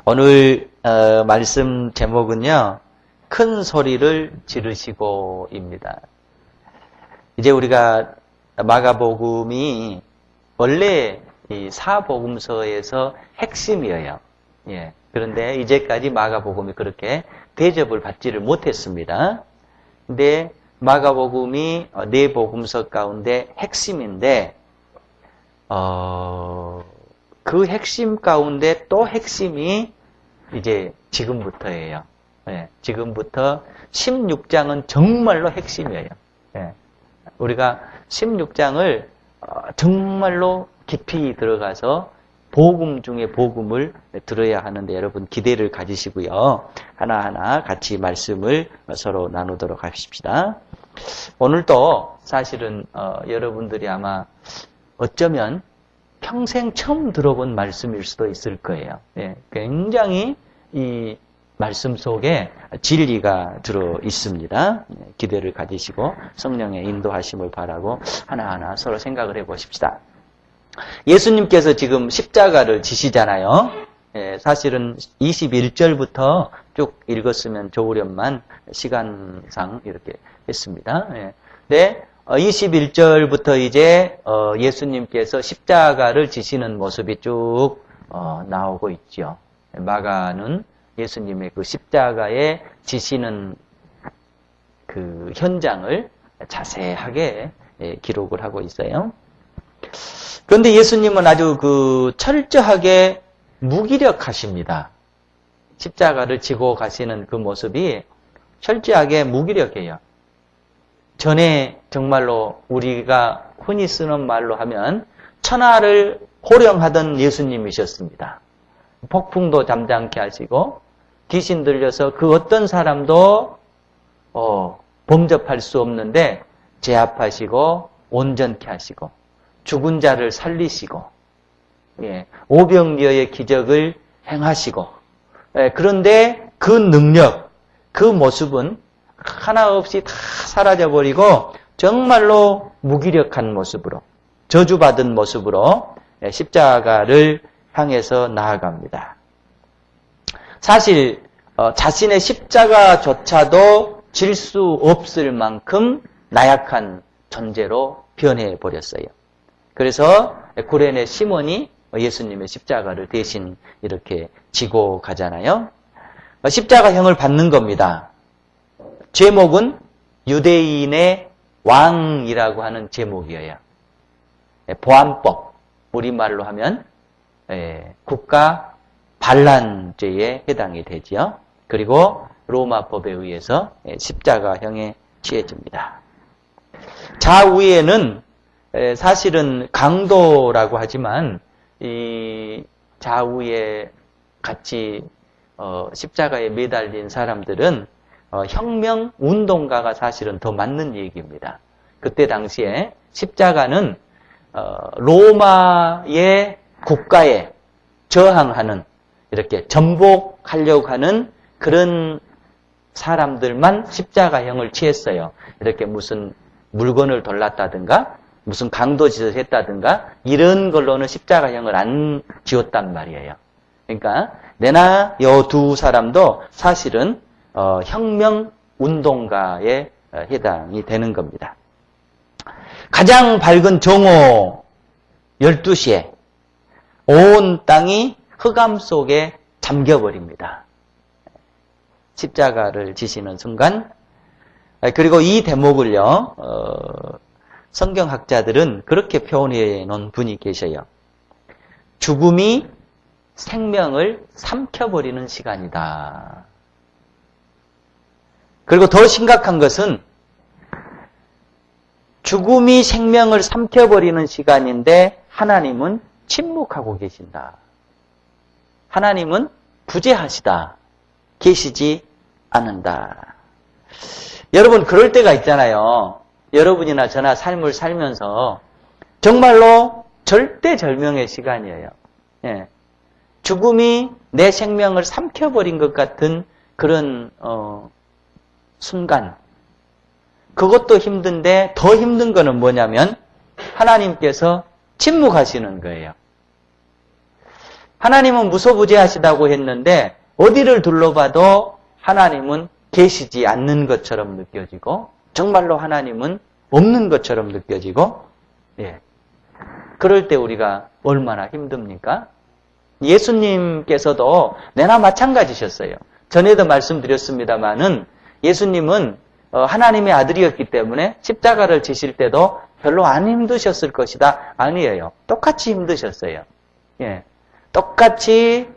오늘 말씀 제목은요, 큰 소리를 지르시고입니다. 이제 우리가 마가복음이 원래 이 사복음서에서 핵심이에요. 예. 그런데 이제까지 마가복음이 그렇게 대접을 받지를 못했습니다. 근데 마가복음이 네 복음서 가운데 핵심인데, 그 핵심 가운데 또 핵심이 이제 지금부터예요. 예, 지금부터 16장은 정말로 핵심이에요. 예, 우리가 16장을 정말로 깊이 들어가서 복음 중에 복음을 들어야 하는데 여러분 기대를 가지시고요. 하나하나 같이 말씀을 서로 나누도록 합시다. 오늘도 사실은 여러분들이 아마 어쩌면 평생 처음 들어본 말씀일 수도 있을 거예요. 예, 굉장히 이 말씀 속에 진리가 들어 있습니다. 기대를 가지시고 성령의 인도하심을 바라고 하나하나 서로 생각을 해보십시다. 예수님께서 지금 십자가를 지시잖아요. 예, 사실은 21절부터 쭉 읽었으면 좋으련만 시간상 이렇게 했습니다. 예. 네, 21절부터 이제 예수님께서 십자가를 지시는 모습이 쭉 나오고 있죠. 마가는 예수님의 그 십자가에 지시는 그 현장을 자세하게 기록을 하고 있어요. 그런데 예수님은 아주 그 철저하게 무기력하십니다. 십자가를 지고 가시는 그 모습이 철저하게 무기력해요. 전에 정말로 우리가 흔히 쓰는 말로 하면 천하를 호령하던 예수님이셨습니다. 폭풍도 잠잠케 하시고 귀신 들려서 그 어떤 사람도 범접할 수 없는데 제압하시고 온전케 하시고 죽은 자를 살리시고 오병이어의 기적을 행하시고 그런데 그 능력, 그 모습은 하나 없이 다 사라져버리고 정말로 무기력한 모습으로 저주받은 모습으로 십자가를 향해서 나아갑니다. 사실 자신의 십자가조차도 질 수 없을 만큼 나약한 존재로 변해버렸어요. 그래서 구레네 시몬이 예수님의 십자가를 대신 이렇게 지고 가잖아요. 십자가형을 받는 겁니다. 제목은 유대인의 왕이라고 하는 제목이에요. 보안법, 우리말로 하면 국가 반란죄에 해당이 되지요. 그리고 로마법에 의해서 십자가형에 취해집니다. 좌우에는 사실은 강도라고 하지만 이 좌우에 같이 십자가에 매달린 사람들은 혁명 운동가가 사실은 더 맞는 얘기입니다. 그때 당시에 십자가는 로마의 국가에 저항하는 이렇게 전복하려고 하는 그런 사람들만 십자가형을 취했어요. 이렇게 무슨 물건을 돌랐다든가 무슨 강도짓을 했다든가 이런 걸로는 십자가형을 안 지었단 말이에요. 그러니까 내나 요 두 사람도 사실은 혁명 운동가에 해당이 되는 겁니다. 가장 밝은 정오 12시에 온 땅이 흑암 속에 잠겨버립니다. 십자가를 지시는 순간. 그리고 이 대목을요, 성경학자들은 그렇게 표현해 놓은 분이 계셔요. 죽음이 생명을 삼켜버리는 시간이다. 그리고 더 심각한 것은 죽음이 생명을 삼켜버리는 시간인데 하나님은 침묵하고 계신다. 하나님은 부재하시다. 계시지 않는다. 여러분 그럴 때가 있잖아요. 여러분이나 저나 삶을 살면서 정말로 절대절명의 시간이에요. 예. 죽음이 내 생명을 삼켜버린 것 같은 그런 순간. 그것도 힘든데 더 힘든 거는 뭐냐면 하나님께서 침묵하시는 거예요. 하나님은 무소부재하시다고 했는데 어디를 둘러봐도 하나님은 계시지 않는 것처럼 느껴지고 정말로 하나님은 없는 것처럼 느껴지고 예. 그럴 때 우리가 얼마나 힘듭니까? 예수님께서도 내나 마찬가지셨어요. 전에도 말씀드렸습니다마는 예수님은 하나님의 아들이었기 때문에 십자가를 지실 때도 별로 안 힘드셨을 것이다. 아니에요. 똑같이 힘드셨어요. 예. 똑같이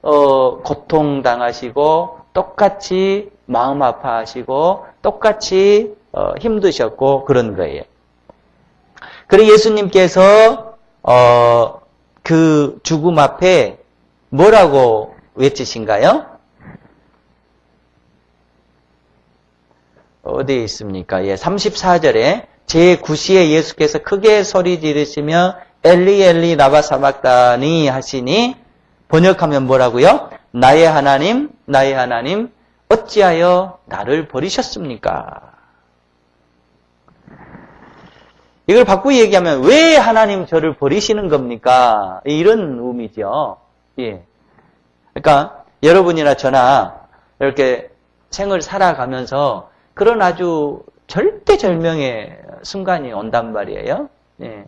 고통당하시고 똑같이 마음 아파하시고 똑같이 힘드셨고 그런 거예요. 그리고 예수님께서 그 죽음 앞에 뭐라고 외치신가요? 어디에 있습니까? 예, 34절에 제9시에 예수께서 크게 소리 지르시며 엘리 엘리 라바 사박다니 하시니 번역하면 뭐라고요? 나의 하나님 어찌하여 나를 버리셨습니까? 이걸 바꾸고 얘기하면 왜 하나님 저를 버리시는 겁니까? 이런 의미죠. 예. 그러니까 여러분이나 저나 이렇게 생을 살아가면서 그런 아주 절대절명의 순간이 온단 말이에요. 예.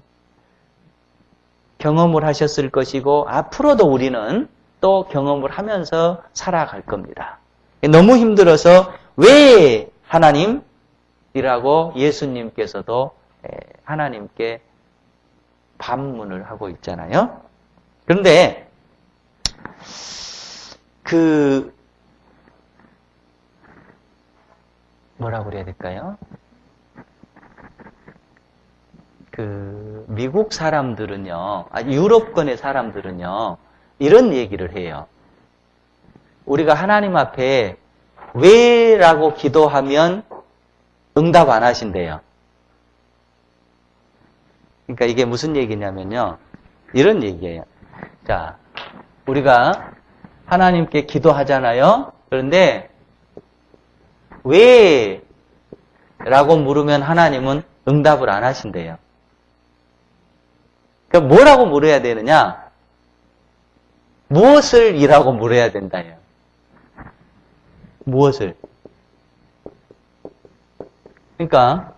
경험을 하셨을 것이고 앞으로도 우리는 또 경험을 하면서 살아갈 겁니다. 너무 힘들어서 왜 하나님이라고 예수님께서도 하나님께 반문을 하고 있잖아요. 그런데 뭐라고 그래야 될까요? 미국 사람들은요, 유럽권의 사람들은요, 이런 얘기를 해요. 우리가 하나님 앞에 왜라고 기도하면 응답 안 하신대요. 그러니까 이게 무슨 얘기냐면요. 이런 얘기예요. 자, 우리가 하나님께 기도하잖아요. 그런데 왜? 라고 물으면 하나님은 응답을 안 하신대요. 그러니까 뭐라고 물어야 되느냐? 무엇을 이라고 물어야 된다요. 무엇을? 그러니까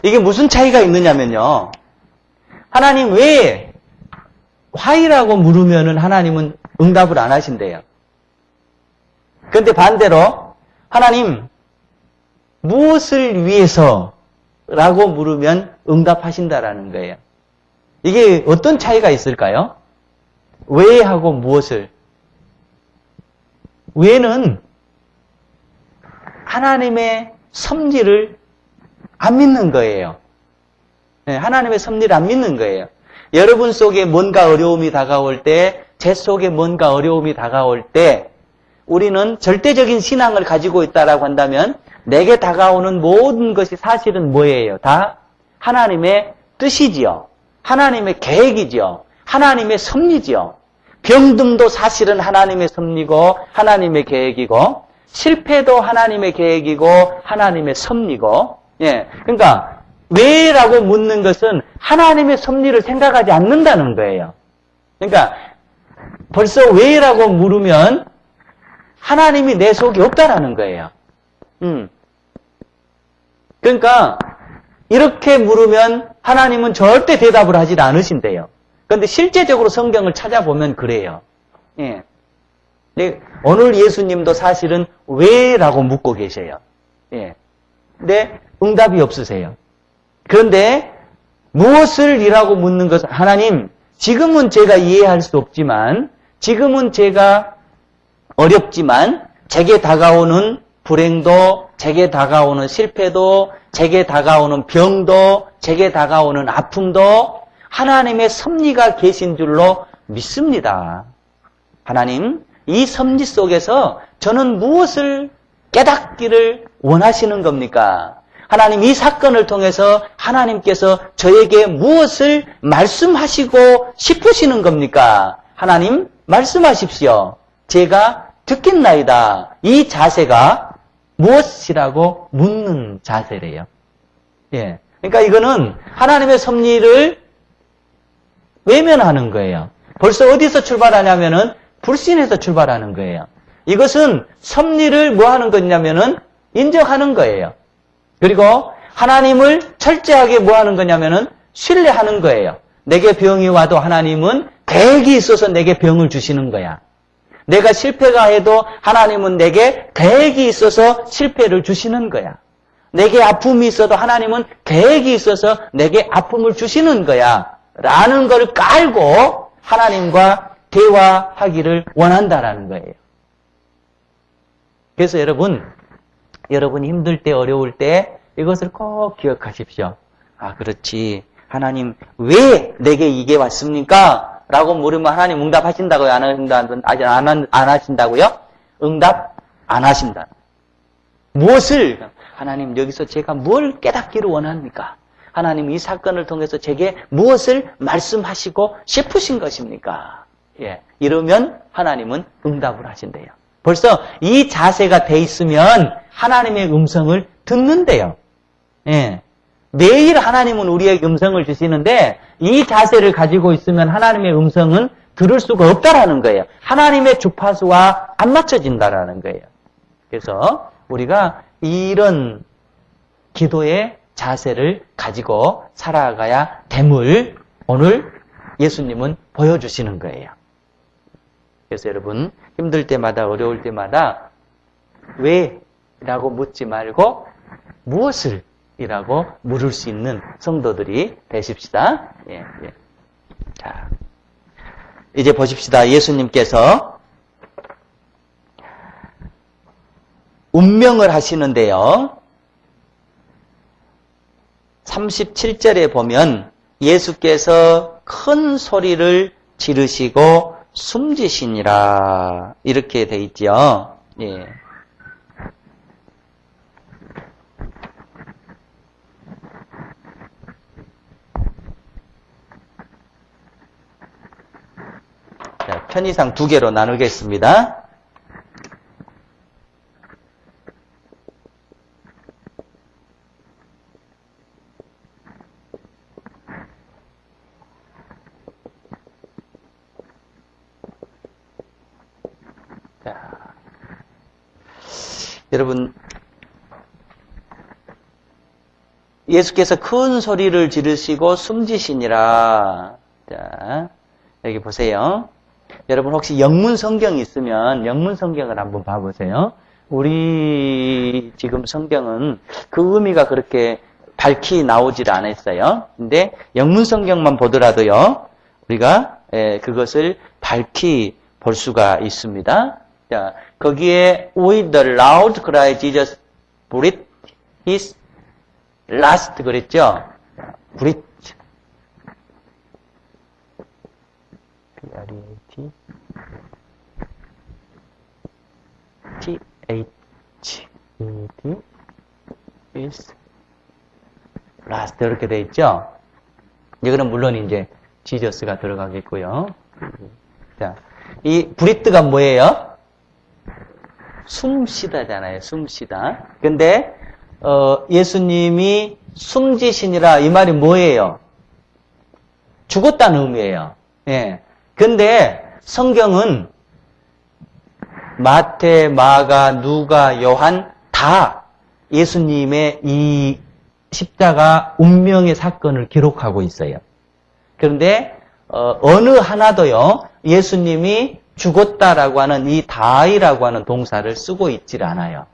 이게 무슨 차이가 있느냐면요. 하나님 왜 why라고 물으면은 하나님은 응답을 안 하신대요. 그런데 반대로 하나님 무엇을 위해서 라고 물으면 응답하신다라는 거예요. 이게 어떤 차이가 있을까요? 왜 하고 무엇을? 왜는 하나님의 섭리를 안 믿는 거예요. 네, 하나님의 섭리를 안 믿는 거예요. 여러분 속에 뭔가 어려움이 다가올 때, 제 속에 뭔가 어려움이 다가올 때 우리는 절대적인 신앙을 가지고 있다라고 한다면 내게 다가오는 모든 것이 사실은 뭐예요? 다 하나님의 뜻이지요. 하나님의 계획이지요. 하나님의 섭리지요. 병듦도 사실은 하나님의 섭리고 하나님의 계획이고 실패도 하나님의 계획이고 하나님의 섭리고 예, 그러니까 왜라고 묻는 것은 하나님의 섭리를 생각하지 않는다는 거예요. 그러니까 벌써 왜라고 물으면 하나님이 내 속에 없다라는 거예요. 그러니까 이렇게 물으면 하나님은 절대 대답을 하지 않으신대요. 그런데 실제적으로 성경을 찾아보면 그래요. 예. 오늘 예수님도 사실은 왜라고 묻고 계세요. 예. 근데 응답이 없으세요. 그런데 무엇을 이라고 묻는 것은 하나님 지금은 제가 이해할 수 없지만 지금은 제가 어렵지만 제게 다가오는 불행도 제게 다가오는 실패도 제게 다가오는 병도 제게 다가오는 아픔도 하나님의 섭리가 계신 줄로 믿습니다. 하나님 이 섭리 속에서 저는 무엇을 깨닫기를 원하시는 겁니까? 하나님 이 사건을 통해서 하나님께서 저에게 무엇을 말씀하시고 싶으시는 겁니까? 하나님 말씀하십시오. 제가 듣겠나이다. 이 자세가 무엇이라고 묻는 자세래요. 예. 그러니까 이거는 하나님의 섭리를 외면하는 거예요. 벌써 어디서 출발하냐면은 불신에서 출발하는 거예요. 이것은 섭리를 뭐 하는 거냐면은 인정하는 거예요. 그리고 하나님을 철저하게 뭐 하는 거냐면은 신뢰하는 거예요. 내게 병이 와도 하나님은 계획이 있어서 내게 병을 주시는 거야. 내가 실패가 해도 하나님은 내게 계획이 있어서 실패를 주시는 거야. 내게 아픔이 있어도 하나님은 계획이 있어서 내게 아픔을 주시는 거야. 라는 걸 깔고 하나님과 대화하기를 원한다라는 거예요. 그래서 여러분이 힘들 때, 어려울 때 이것을 꼭 기억하십시오. 아, 그렇지. 하나님, 왜 내게 이게 왔습니까? 라고 물으면 하나님 응답하신다고요? 안 하신다고요? 응답 안 하신다. 무엇을? 하나님, 여기서 제가 뭘 깨닫기를 원합니까? 하나님, 이 사건을 통해서 제게 무엇을 말씀하시고 싶으신 것입니까? 예. 이러면 하나님은 응답을 하신대요. 벌써 이 자세가 돼 있으면 하나님의 음성을 듣는데요. 예. 매일 하나님은 우리에게 음성을 주시는데 이 자세를 가지고 있으면 하나님의 음성은 들을 수가 없다라는 거예요. 하나님의 주파수와 안 맞춰진다라는 거예요. 그래서 우리가 이런 기도의 자세를 가지고 살아가야 됨을 오늘 예수님은 보여주시는 거예요. 그래서 여러분 힘들 때마다 어려울 때마다 왜? 라고 묻지 말고 무엇을? 이라고 물을 수 있는 성도들이 되십시다. 예, 예. 자, 이제 보십시다. 예수님께서 운명을 하시는데요. 37절에 보면 예수께서 큰 소리를 지르시고 숨지시니라 이렇게 돼 있죠. 예. 자, 편의상 두 개로 나누겠습니다. 자, 여러분, 예수께서 큰 소리를 지르시고 숨지시니라. 자, 여기 보세요. 여러분 혹시 영문 성경이 있으면 영문 성경을 한번 봐보세요. 우리 지금 성경은 그 의미가 그렇게 밝히 나오질 않았어요. 근데 영문 성경만 보더라도요. 우리가 그것을 밝히 볼 수가 있습니다. 자, 거기에 with the loud cry Jesus breathed his last 그랬죠? breathed P-R-E-A-T T-H-E-D is last 이렇게 돼 있죠? 이거는 물론 이제 지저스가 들어가겠고요. 자, 이 브리트가 뭐예요? 숨쉬다잖아요. 숨쉬다. 근데 예수님이 숨지시니라 이 말이 뭐예요? 죽었다는 의미예요. 예. 근데 성경은 마태, 마가, 누가, 요한 다 예수님의 이 십자가 운명의 사건을 기록하고 있어요. 그런데 어느 하나도요. 예수님이 죽었다라고 하는 이 다이라고 하는 동사를 쓰고 있질 않아요.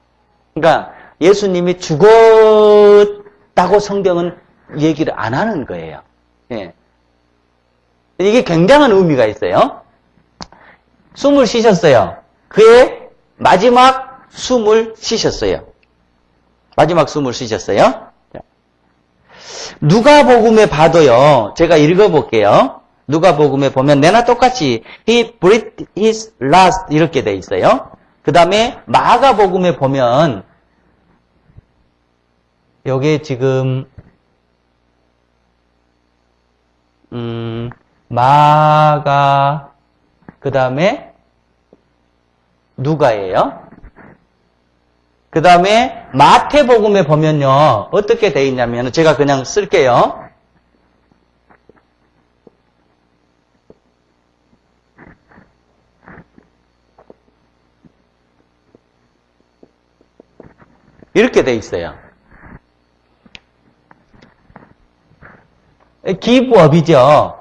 그러니까 예수님이 죽었다고 성경은 얘기를 안 하는 거예요. 예. 이게 굉장한 의미가 있어요. 숨을 쉬셨어요. 그의 마지막 숨을 쉬셨어요. 마지막 숨을 쉬셨어요. 누가복음에 봐도요. 제가 읽어볼게요. 누가복음에 보면 내나 똑같이 He breathed his last 이렇게 돼 있어요. 그 다음에 마가복음에 보면 여기에 지금 마가 그 다음에 누가예요? 그 다음에 마태복음에 보면요. 어떻게 돼 있냐면 제가 그냥 쓸게요. 이렇게 돼 있어요. give up이죠.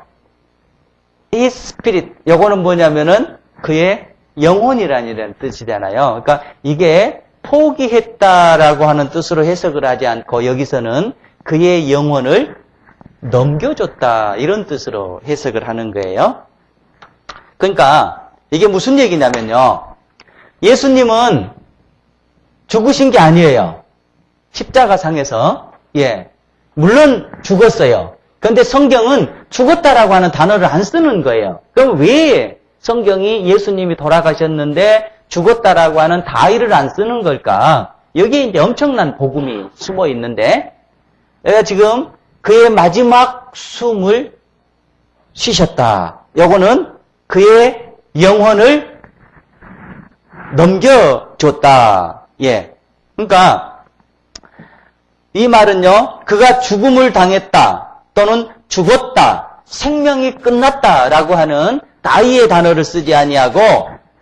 his spirit. 요거는 뭐냐면은 그의 영혼이라는 뜻이잖아요. 그러니까 이게 포기했다라고 하는 뜻으로 해석을 하지 않고 여기서는 그의 영혼을 넘겨줬다 이런 뜻으로 해석을 하는 거예요. 그러니까 이게 무슨 얘기냐면요. 예수님은 죽으신 게 아니에요. 십자가상에서. 예. 물론 죽었어요. 그런데 성경은 죽었다라고 하는 단어를 안 쓰는 거예요. 그럼 왜 성경이 예수님이 돌아가셨는데 죽었다라고 하는 다이를 안 쓰는 걸까? 여기에 이제 엄청난 복음이 숨어 있는데, 내가 지금 그의 마지막 숨을 쉬셨다. 요거는 그의 영혼을 넘겨줬다. 예. 그러니까 이 말은요, 그가 죽음을 당했다 또는 죽었다, 생명이 끝났다라고 하는 다이의 단어를 쓰지 아니하고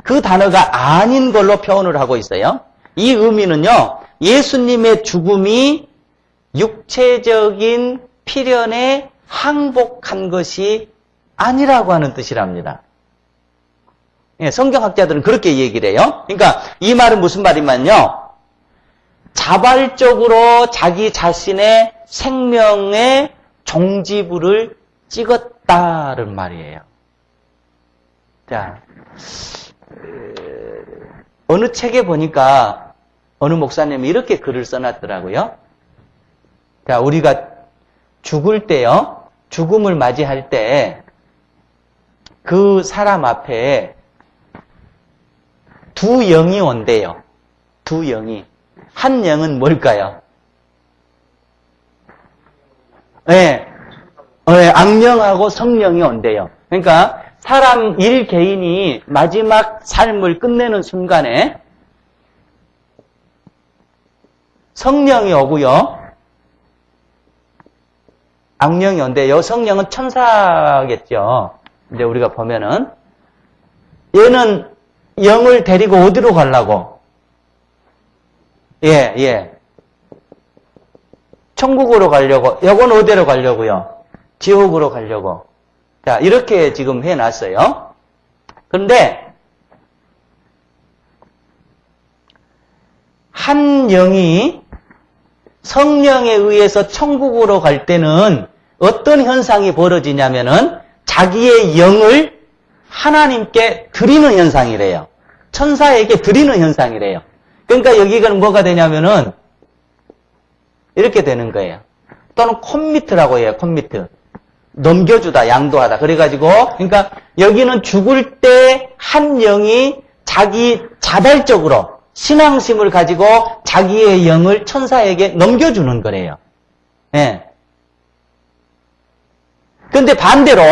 그 단어가 아닌 걸로 표현을 하고 있어요. 이 의미는요, 예수님의 죽음이 육체적인 필연에 항복한 것이 아니라고 하는 뜻이랍니다. 예, 성경학자들은 그렇게 얘기를 해요. 그러니까 이 말은 무슨 말이냐면요, 자발적으로 자기 자신의 생명의 종지부를 찍었다는 말이에요. 자, 어느 책에 보니까 어느 목사님이 이렇게 글을 써놨더라고요. 자, 우리가 죽을 때요, 죽음을 맞이할 때 그 사람 앞에 두 영이 온대요. 두 영이. 한 영은 뭘까요? 네. 악령하고 성령이 온대요. 그러니까 사람 일 개인이 마지막 삶을 끝내는 순간에 성령이 오고요, 악령이 온대요. 성령은 천사겠죠. 이제 우리가 보면은 얘는 영을 데리고 어디로 가려고? 예. 천국으로 가려고. 요건 어디로 가려고요? 지옥으로 가려고. 자, 이렇게 지금 해놨어요. 그런데 한 영이 성령에 의해서 천국으로 갈 때는 어떤 현상이 벌어지냐면은 자기의 영을 하나님께 드리는 현상이래요. 천사에게 드리는 현상이래요. 그러니까 여기가 뭐가 되냐면은 이렇게 되는 거예요. 또는 콤미트라고 해요. 콤미트. 넘겨주다, 양도하다. 그래가지고, 그러니까 여기는 죽을 때 한 영이 자기 자발적으로 신앙심을 가지고 자기의 영을 천사에게 넘겨주는 거래요. 예. 근데 반대로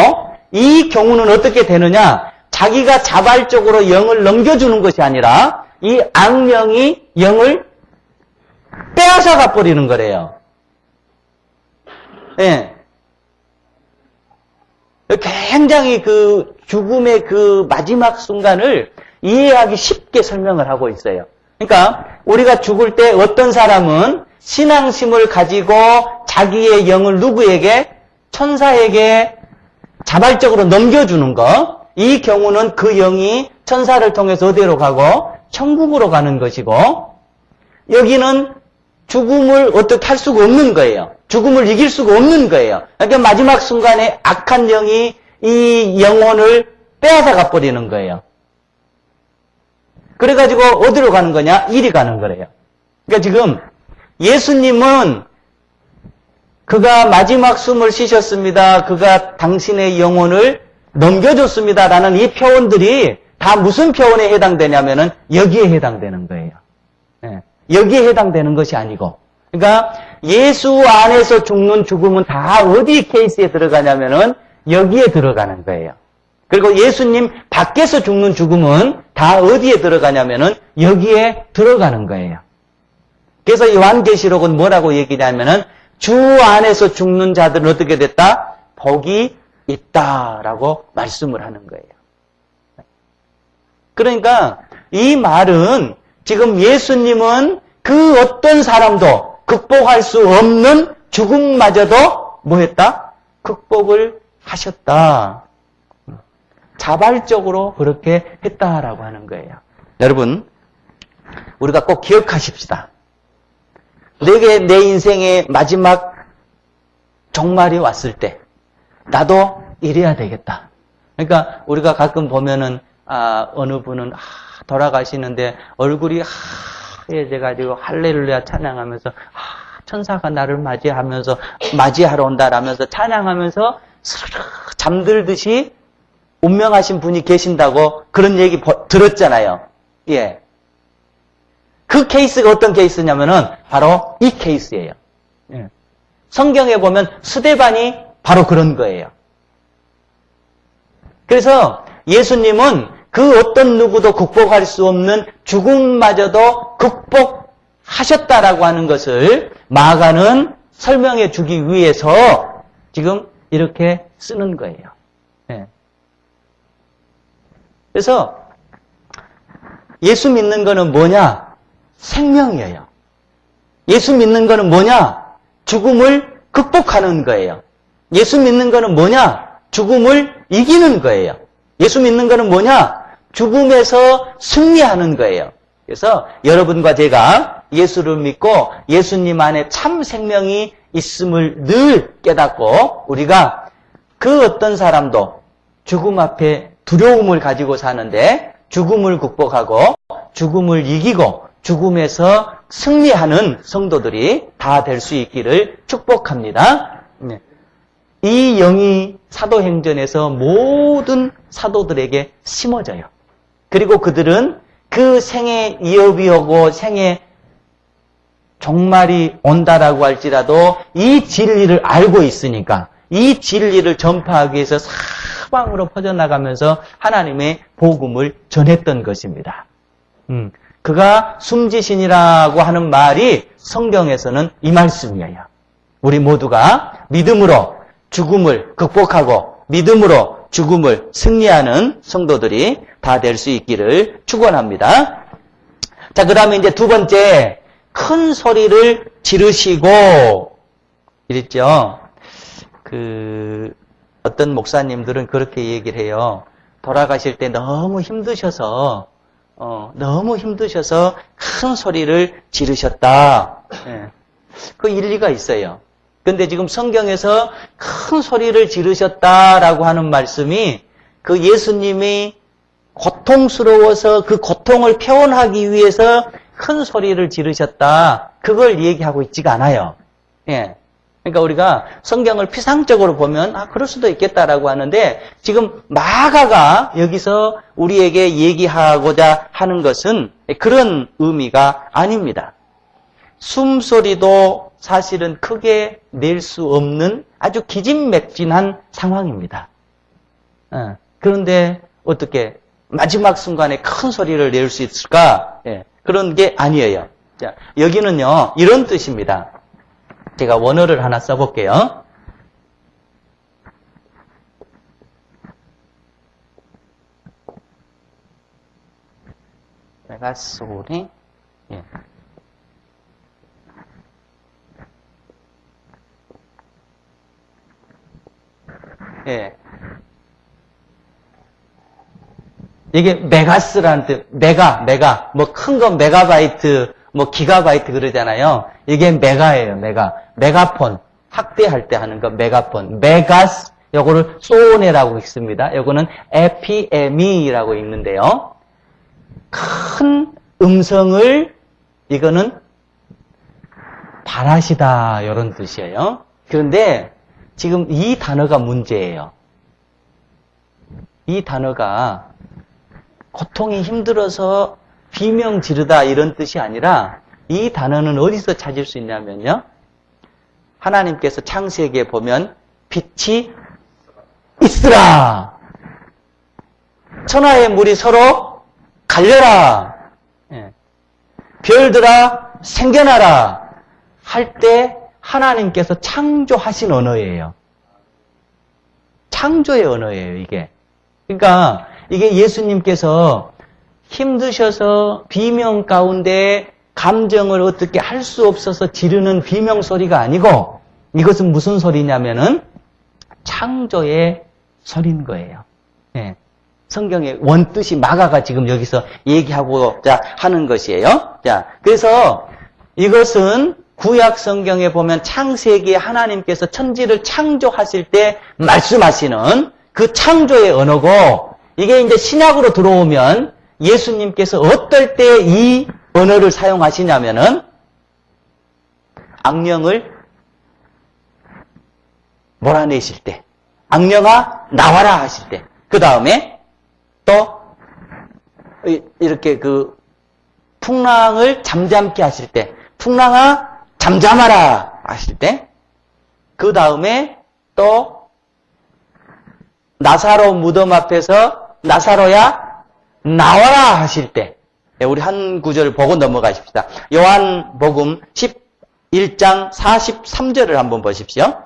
이 경우는 어떻게 되느냐? 자기가 자발적으로 영을 넘겨주는 것이 아니라 이 악령이 영을 빼앗아가 버리는 거래요. 예. 굉장히 그 죽음의 그 마지막 순간을 이해하기 쉽게 설명을 하고 있어요. 그러니까 우리가 죽을 때 어떤 사람은 신앙심을 가지고 자기의 영을 누구에게? 천사에게 자발적으로 넘겨주는 거. 이 경우는 그 영이 천사를 통해서 어디로 가고? 천국으로 가는 것이고, 여기는 죽음을 어떻게 할 수가 없는 거예요. 죽음을 이길 수가 없는 거예요. 그러니까 마지막 순간에 악한 영이 이 영혼을 빼앗아가 버리는 거예요. 그래가지고 어디로 가는 거냐? 이리 가는 거래요. 그러니까 지금 예수님은 그가 마지막 숨을 쉬셨습니다. 그가 당신의 영혼을 넘겨줬습니다라는 이 표현들이 다 무슨 표현에 해당되냐면은 여기에 해당되는 거예요. 네. 여기에 해당되는 것이 아니고, 그러니까 예수 안에서 죽는 죽음은 다 어디 케이스에 들어가냐면은 여기에 들어가는 거예요. 그리고 예수님 밖에서 죽는 죽음은 다 어디에 들어가냐면은 여기에 들어가는 거예요. 그래서 요한계시록은 뭐라고 얘기냐면은 주 안에서 죽는 자들은 어떻게 됐다? 복이 있다라고 말씀을 하는 거예요. 그러니까 이 말은 지금 예수님은 그 어떤 사람도 극복할 수 없는 죽음마저도 뭐 했다? 극복을 하셨다. 자발적으로 그렇게 했다라고 하는 거예요. 여러분, 우리가 꼭 기억하십시다. 내게 내 인생의 마지막 종말이 왔을 때 나도 이래야 되겠다. 그러니까 우리가 가끔 보면은 어느 분은 돌아가시는데 얼굴이 하얘져가지고 할렐루야 찬양하면서 천사가 나를 맞이하러 온다라면서 찬양하면서 스르르 잠들듯이 운명하신 분이 계신다고 그런 얘기 들었잖아요. 예. 그 케이스가 어떤 케이스냐면은 바로 이 케이스예요. 예. 성경에 보면 스데반이 바로 그런 거예요. 그래서 예수님은 그 어떤 누구도 극복할 수 없는 죽음마저도 극복하셨다라고 하는 것을 마가는 설명해 주기 위해서 지금 이렇게 쓰는 거예요. 예. 그래서 예수 믿는 거는 뭐냐? 생명이에요. 예수 믿는 거는 뭐냐? 죽음을 극복하는 거예요. 예수 믿는 거는 뭐냐? 죽음을 이기는 거예요. 예수 믿는 거는 뭐냐? 죽음에서 승리하는 거예요. 그래서 여러분과 제가 예수를 믿고 예수님 안에 참 생명이 있음을 늘 깨닫고 우리가 그 어떤 사람도 죽음 앞에 두려움을 가지고 사는데 죽음을 극복하고 죽음을 이기고 죽음에서 승리하는 성도들이 다 될 수 있기를 축복합니다. 이 영이 사도행전에서 모든 사도들에게 심어져요. 그리고 그들은 그 생의 이업이 오고 생의 종말이 온다라고 할지라도 이 진리를 알고 있으니까 이 진리를 전파하기 위해서 사방으로 퍼져나가면서 하나님의 복음을 전했던 것입니다. 그가 숨지신이라고 하는 말이 성경에서는 이 말씀이에요. 우리 모두가 믿음으로 죽음을 극복하고 믿음으로 죽음을 승리하는 성도들이 다 될 수 있기를 축원합니다. 자, 그다음에 이제 두 번째, 큰 소리를 지르시고 이랬죠. 어떤 목사님들은 그렇게 얘기를 해요. 돌아가실 때 너무 힘드셔서 큰 소리를 지르셨다. 예. 그 일리가 있어요. 근데 지금 성경에서 큰 소리를 지르셨다라고 하는 말씀이 그 예수님이 고통스러워서 그 고통을 표현하기 위해서 큰 소리를 지르셨다. 그걸 얘기하고 있지가 않아요. 예. 그러니까 우리가 성경을 피상적으로 보면 그럴 수도 있겠다라고 하는데 지금 마가가 여기서 우리에게 얘기하고자 하는 것은 그런 의미가 아닙니다. 숨소리도 사실은 크게 낼 수 없는 아주 기진맥진한 상황입니다. 그런데 어떻게 마지막 순간에 큰 소리를 낼 수 있을까? 예, 그런 게 아니에요. 자, 여기는요 이런 뜻입니다. 제가 원어를 하나 써볼게요. 내가 소리, 예. 예. 이게 메가스라는 뜻, 메가, 뭐 큰 거 메가바이트, 뭐 기가바이트 그러잖아요. 이게 메가예요, 메가. 메가폰, 학대할 때 하는 거 메가폰. 메가스, 요거를 소네라고 읽습니다. 요거는 에피에미라고 읽는데요. 큰 음성을, 이거는 바라시다, 이런 뜻이에요. 그런데 지금 이 단어가 문제예요. 이 단어가 고통이 힘들어서 비명 지르다 이런 뜻이 아니라 이 단어는 어디서 찾을 수 있냐면요. 하나님께서 창세기에 보면 빛이 있으라. 천하의 물이 서로 갈려라. 예. 별들아 생겨나라 할 때 하나님께서 창조하신 언어예요. 창조의 언어예요, 이게. 그러니까 이게 예수님께서 힘드셔서 비명 가운데 감정을 어떻게 할 수 없어서 지르는 비명 소리가 아니고 이것은 무슨 소리냐면은 창조의 소리인 거예요. 예. 성경의 원뜻이 마가가 지금 여기서 얘기하고자 하는 것이에요. 자, 그래서 이것은 구약 성경에 보면 창세기에 하나님께서 천지를 창조하실 때 말씀하시는 그 창조의 언어고 이게 이제 신약으로 들어오면 예수님께서 어떨 때 이 언어를 사용하시냐면은 악령을 몰아내실 때, 악령아 나와라 하실 때, 그 다음에 또 이렇게 그 풍랑을 잠잠케 하실 때, 풍랑아 잠잠하라 하실 때, 그 다음에 또 나사로 무덤 앞에서 나사로야 나와라 하실 때, 우리 한 구절 보고 넘어가십시다. 요한복음 11장 43절을 한번 보십시오.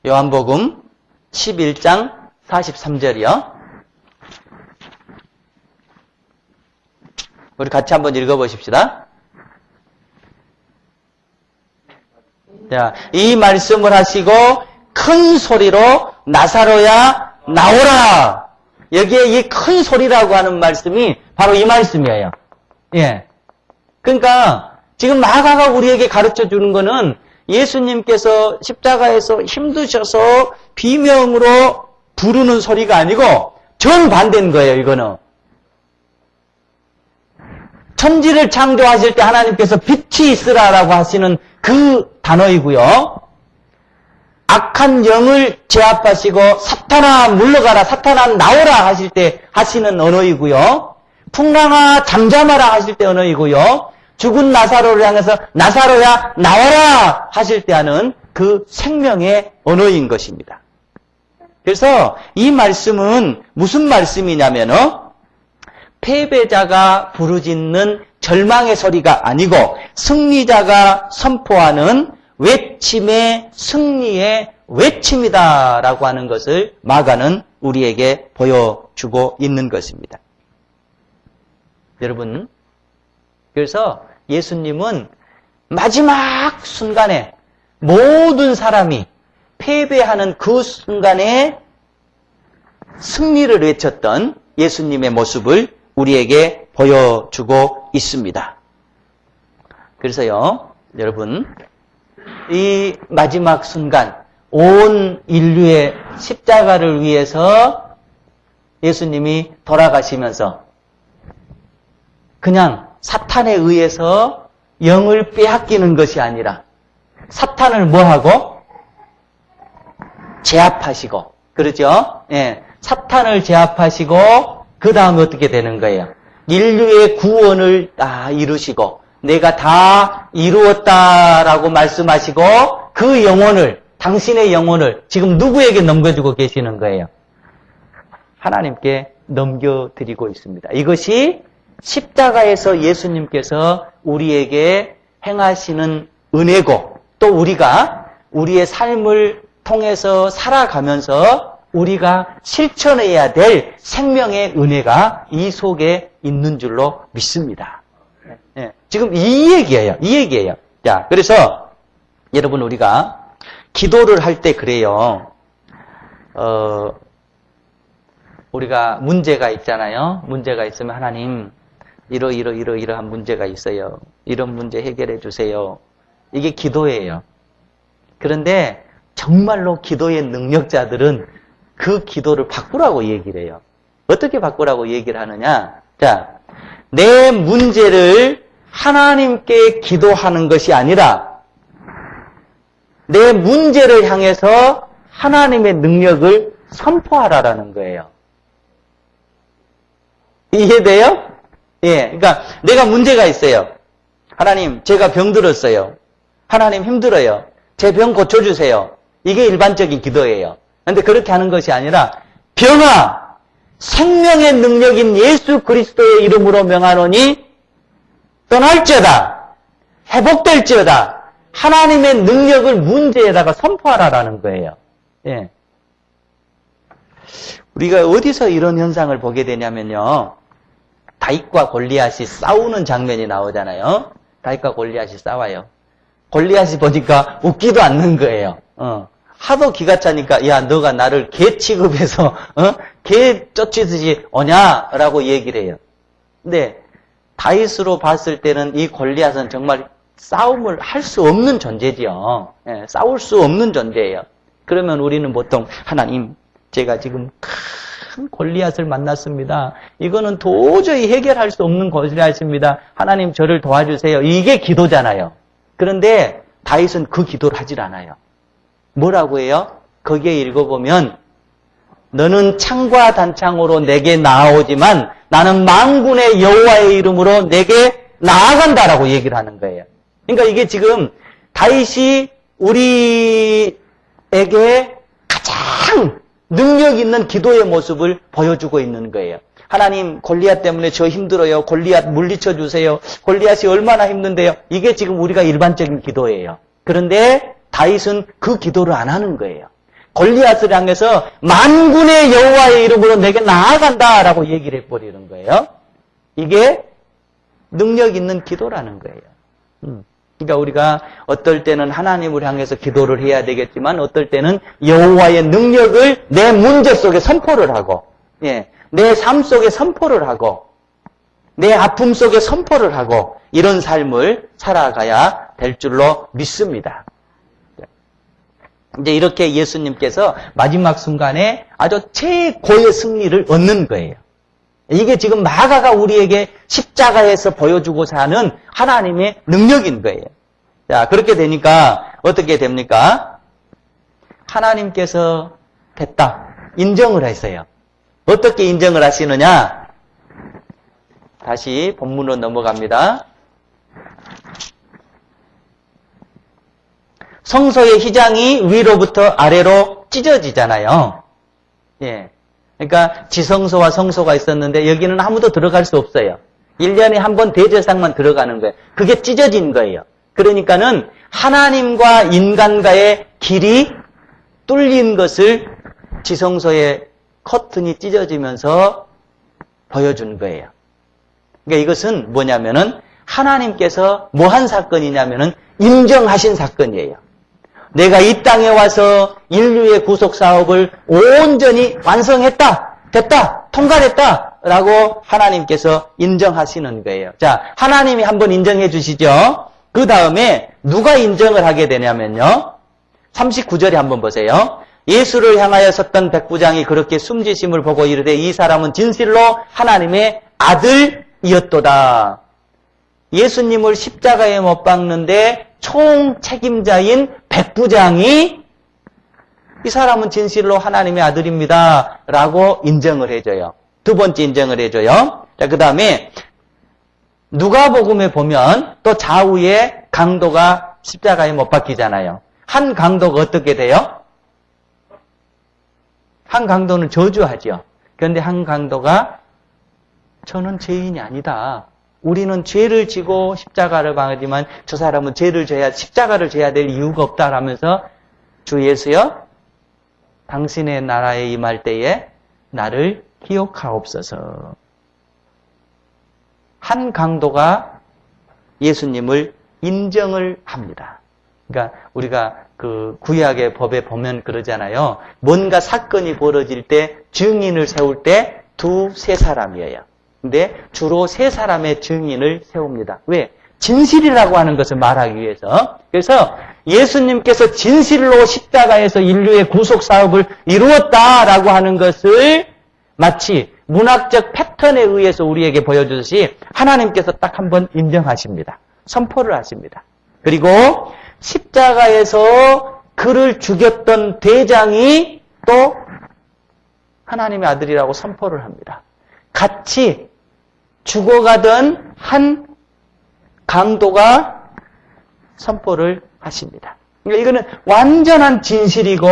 요한복음 11장 43절이요. 우리 같이 한번 읽어보십시다. 자, 이 말씀을 하시고 큰 소리로 나사로야 나오라. 여기에 이 큰 소리라고 하는 말씀이 바로 이 말씀이에요. 예. 그러니까 지금 마가가 우리에게 가르쳐 주는 거는 예수님께서 십자가에서 힘드셔서 비명으로 부르는 소리가 아니고 정반대인 거예요, 이거는. 천지를 창조하실 때 하나님께서 빛이 있으라라고 하시는 그 단어이고요. 악한 영을 제압하시고 사탄아 물러가라, 사탄아 나오라 하실 때 하시는 언어이고요. 풍랑아 잠잠하라 하실 때 언어이고요. 죽은 나사로를 향해서 나사로야 나와라 하실 때 하는 그 생명의 언어인 것입니다. 그래서 이 말씀은 무슨 말씀이냐면요. 패배자가 부르짖는 절망의 소리가 아니고 승리자가 선포하는 외침의 승리의 외침이다라고 하는 것을 마가는 우리에게 보여주고 있는 것입니다. 여러분, 그래서 예수님은 마지막 순간에 모든 사람이 패배하는 그 순간에 승리를 외쳤던 예수님의 모습을 우리에게 보여주고 있습니다. 그래서요, 여러분, 이 마지막 순간 온 인류의 십자가를 위해서 예수님이 돌아가시면서 그냥 사탄에 의해서 영을 빼앗기는 것이 아니라 사탄을 뭐하고? 제압하시고, 그렇죠? 예, 사탄을 제압하시고 그 다음에 어떻게 되는 거예요? 인류의 구원을 이루시고 내가 다 이루었다라고 말씀하시고 그 영혼을, 당신의 영혼을 지금 누구에게 넘겨주고 계시는 거예요? 하나님께 넘겨드리고 있습니다. 이것이 십자가에서 예수님께서 우리에게 행하시는 은혜고 또 우리가 우리의 삶을 통해서 살아가면서 우리가 실천해야 될 생명의 은혜가 이 속에 있는 줄로 믿습니다. 네, 지금 이 얘기예요. 이 얘기예요. 자, 그래서 여러분 우리가 기도를 할 때 그래요. 우리가 문제가 있잖아요. 문제가 있으면 하나님 이러한 문제가 있어요. 이런 문제 해결해 주세요. 이게 기도예요. 그런데 정말로 기도의 능력자들은 그 기도를 바꾸라고 얘기를 해요. 어떻게 바꾸라고 얘기를 하느냐? 자, 내 문제를 하나님께 기도하는 것이 아니라 내 문제를 향해서 하나님의 능력을 선포하라라는 거예요. 이해돼요? 예, 그러니까 내가 문제가 있어요. 하나님, 제가 병들었어요. 하나님 힘들어요. 제 병 고쳐주세요. 이게 일반적인 기도예요. 그런데 그렇게 하는 것이 아니라 병아, 생명의 능력인 예수 그리스도의 이름으로 명하노니 떠날지어다. 회복될지어다. 하나님의 능력을 문제에다가 선포하라라는 거예요. 예. 우리가 어디서 이런 현상을 보게 되냐면요. 다윗과 골리앗이 싸우는 장면이 나오잖아요. 다윗과 골리앗이 싸워요. 골리앗이 보니까 웃기도 않는 거예요. 하도 기가 차니까 야 너가 나를 개 취급해서 개 쫓이듯이 오냐라고 얘기를 해요. 근데 다윗으로 봤을 때는 이 골리앗은 정말 싸움을 할 수 없는 존재지요. 예, 싸울 수 없는 존재예요. 그러면 우리는 보통 하나님 제가 지금 큰 골리앗을 만났습니다. 이거는 도저히 해결할 수 없는 골리앗입니다. 하나님 저를 도와주세요. 이게 기도잖아요. 그런데 다윗은 그 기도를 하질 않아요. 뭐라고 해요? 거기에 읽어보면 너는 창과 단창으로 내게 나아오지만 나는 만군의 여호와의 이름으로 내게 나아간다라고 얘기를 하는 거예요. 그러니까 이게 지금 다윗이 우리에게 가장 능력 있는 기도의 모습을 보여주고 있는 거예요. 하나님 골리앗 때문에 저 힘들어요. 골리앗 물리쳐 주세요. 골리앗이 얼마나 힘든데요. 이게 지금 우리가 일반적인 기도예요. 그런데 다윗은 그 기도를 안 하는 거예요. 골리앗을 향해서 만군의 여호와의 이름으로 내게 나아간다라고 얘기를 해버리는 거예요. 이게 능력 있는 기도라는 거예요. 그러니까 우리가 어떨 때는 하나님을 향해서 기도를 해야 되겠지만 어떨 때는 여호와의 능력을 내 문제 속에 선포를 하고 내 삶 속에 선포를 하고 내 아픔 속에 선포를 하고 이런 삶을 살아가야 될 줄로 믿습니다. 이제 이렇게 예수님께서 마지막 순간에 아주 최고의 승리를 얻는 거예요. 이게 지금 마가가 우리에게 십자가에서 보여주고자 하는 하나님의 능력인 거예요. 자, 그렇게 되니까 어떻게 됩니까? 하나님께서 됐다. 인정을 했어요. 어떻게 인정을 하시느냐? 다시 본문으로 넘어갑니다. 성소의 휘장이 위로부터 아래로 찢어지잖아요. 예. 그러니까 지성소와 성소가 있었는데 여기는 아무도 들어갈 수 없어요. 1년에 한 번 대제사장만 들어가는 거예요. 그게 찢어진 거예요. 그러니까는 하나님과 인간과의 길이 뚫린 것을 지성소의 커튼이 찢어지면서 보여준 거예요. 그러니까 이것은 뭐냐면은 하나님께서 뭐 한 사건이냐면은 인정하신 사건이에요. 내가 이 땅에 와서 인류의 구속 사업을 온전히 완성했다, 됐다, 통과했다 라고 하나님께서 인정하시는 거예요. 자, 하나님이 한번 인정해 주시죠. 그 다음에 누가 인정을 하게 되냐면요. 39절에 한번 보세요. 예수를 향하여 섰던 백부장이 그렇게 숨지심을 보고 이르되 이 사람은 진실로 하나님의 아들이었도다. 예수님을 십자가에 못 박는데 총 책임자인 백부장이 이 사람은 진실로 하나님의 아들입니다 라고 인정을 해줘요. 두 번째 인정을 해줘요. 자, 그 다음에 누가복음에 보면 또 좌우에 강도가 십자가에 못 박히잖아요. 한 강도가 어떻게 돼요? 한 강도는 저주하죠. 그런데 한 강도가 저는 죄인이 아니다. 우리는 죄를 지고 십자가를 방하지만 저 사람은 십자가를 져야 될 이유가 없다라면서 주 예수여 당신의 나라에 임할 때에 나를 기억하옵소서. 한 강도가 예수님을 인정을 합니다. 그러니까 우리가 그 구약의 법에 보면 그러잖아요. 뭔가 사건이 벌어질 때 증인을 세울 때 두세 사람이에요. 근데 주로 세 사람의 증인을 세웁니다. 왜? 진실이라고 하는 것을 말하기 위해서. 그래서 예수님께서 진실로 십자가에서 인류의 구속 사업을 이루었다라고 하는 것을 마치 문학적 패턴에 의해서 우리에게 보여주듯이 하나님께서 딱 한번 인정하십니다. 선포를 하십니다. 그리고 십자가에서 그를 죽였던 대장이 또 하나님의 아들이라고 선포를 합니다. 같이 죽어가던 한 강도가 선포를 하십니다. 이거는 완전한 진실이고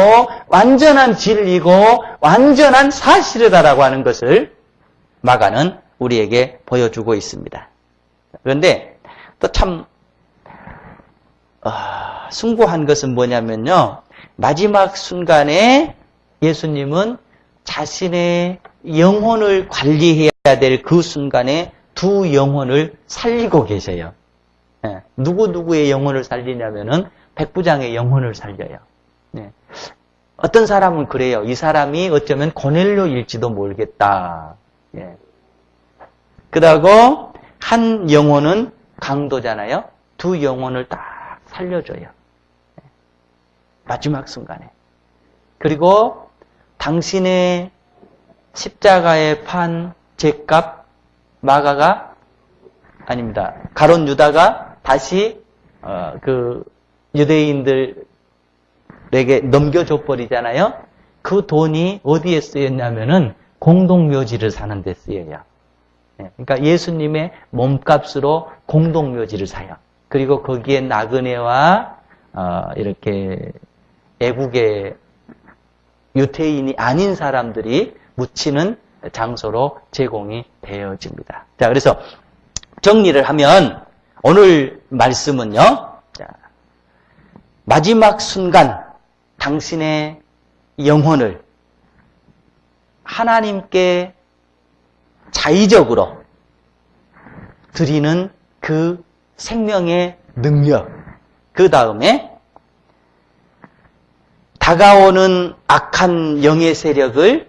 완전한 진리고 완전한 사실이다라고 하는 것을 마가는 우리에게 보여주고 있습니다. 그런데 또 참 숭고한 것은 뭐냐면요. 마지막 순간에 예수님은 자신의 영혼을 관리해야 될 그 순간에 두 영혼을 살리고 계셔요. 누구의 영혼을 살리냐면은 백부장의 영혼을 살려요. 어떤 사람은 그래요. 이 사람이 어쩌면 고넬료일지도 모르겠다. 그러고 한 영혼은 강도잖아요. 두 영혼을 딱 살려줘요. 마지막 순간에. 그리고 당신의 십자가에 판 죗값 마가가 아닙니다. 가룟 유다가 다시 그 유대인들에게 넘겨줘 버리잖아요. 그 돈이 어디에 쓰였냐면은 공동묘지를 사는 데 쓰여요. 그러니까 예수님의 몸값으로 공동묘지를 사요. 그리고 거기에 나그네와 이렇게 애국의 유태인이 아닌 사람들이 묻히는 장소로 제공이 되어집니다. 자, 그래서 정리를 하면 오늘 말씀은요. 자, 마지막 순간 당신의 영혼을 하나님께 자의적으로 드리는 그 생명의 능력, 그 다음에 다가오는 악한 영의 세력을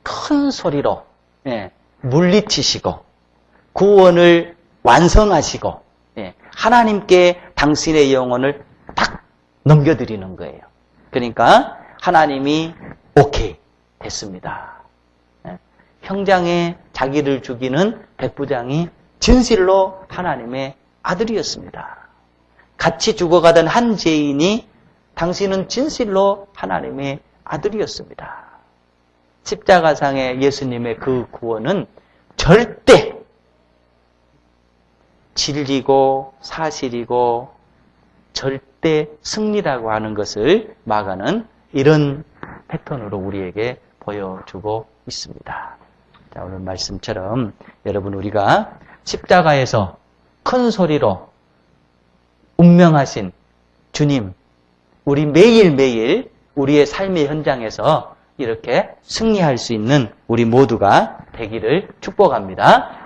큰 소리로 물리치시고 구원을 완성하시고 하나님께 당신의 영혼을 딱 넘겨드리는 거예요. 그러니까 하나님이 오케이 됐습니다. 형장에 자기를 죽이는 백부장이 진실로 하나님의 아들이었습니다. 같이 죽어가던 한 죄인이 당신은 진실로 하나님의 아들이었습니다. 십자가상의 예수님의 그 구원은 절대 진리고 사실이고 절대 승리라고 하는 것을 마가는 이런 패턴으로 우리에게 보여주고 있습니다. 자, 오늘 말씀처럼 여러분 우리가 십자가에서 큰 소리로 운명하신 주님, 우리 매일매일 우리의 삶의 현장에서 이렇게 승리할 수 있는 우리 모두가 되기를 축복합니다.